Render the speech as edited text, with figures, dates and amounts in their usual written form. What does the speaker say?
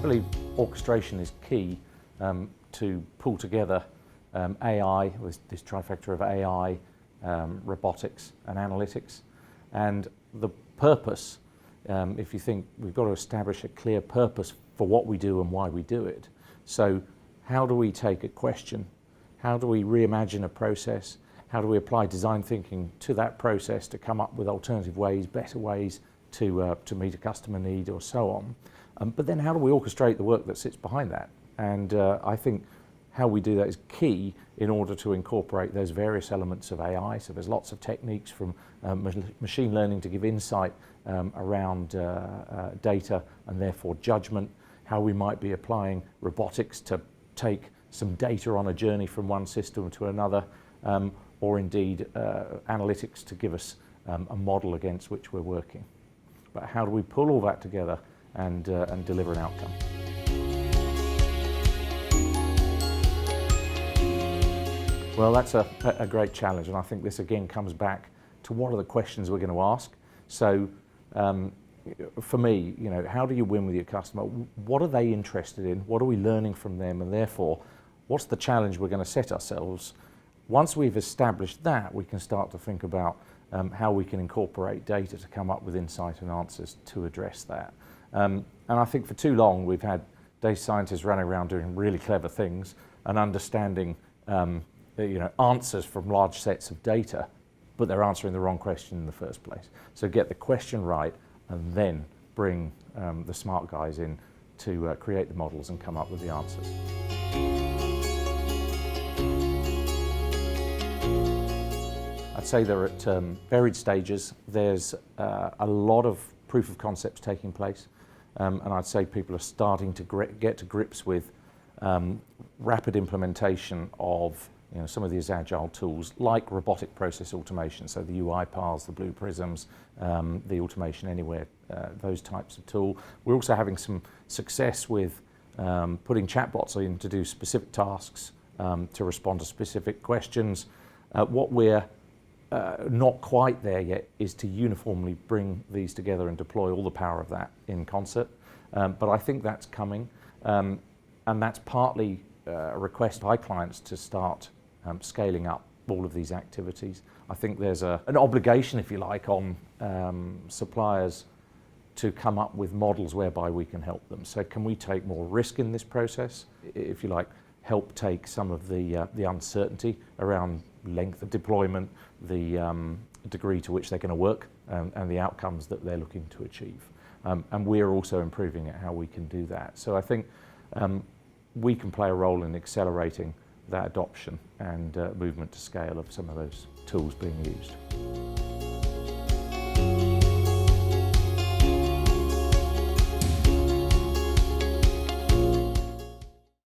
believe orchestration is key to pull together AI, with this trifecta of AI, robotics and analytics. And the purpose, if you think we've got to establish a clear purpose for what we do and why we do it. So how do we take a question? How do we reimagine a process? How do we apply design thinking to that process to come up with alternative ways, better ways to meet a customer need or so on? But then how do we orchestrate the work that sits behind that? And I think how we do that is key in order to incorporate those various elements of AI. So there's lots of techniques from machine learning to give insight around data and therefore judgment, how we might be applying robotics to take some data on a journey from one system to another, or indeed analytics to give us a model against which we're working. But how do we pull all that together and deliver an outcome? Well, that's a great challenge, and I think this again comes back to what are the questions we're going to ask. So for me, how do you win with your customer? What are they interested in? What are we learning from them? And therefore, what's the challenge we're going to set ourselves? Once we've established that, we can start to think about how we can incorporate data to come up with insight and answers to address that. And I think for too long, we've had data scientists running around doing really clever things and understanding answers from large sets of data, but they're answering the wrong question in the first place. So get the question right and then bring the smart guys in to create the models and come up with the answers. I'd say they're at varied stages. There's a lot of proof of concepts taking place, and I'd say people are starting to get to grips with rapid implementation of some of these agile tools like robotic process automation, so the UiPaths, the Blue Prisms, the Automation Anywhere, those types of tool. We're also having some success with putting chatbots in to do specific tasks, to respond to specific questions. What we're not quite there yet is to uniformly bring these together and deploy all the power of that in concert. But I think that's coming, and that's partly a request by clients to start scaling up all of these activities. I think there's an obligation, if you like, on suppliers to come up with models whereby we can help them. So can we take more risk in this process, if you like, help take some of the uncertainty around length of deployment, the degree to which they're going to work, and the outcomes that they're looking to achieve. And we're also improving at how we can do that. So I think we can play a role in accelerating that adoption and movement to scale of some of those tools being used.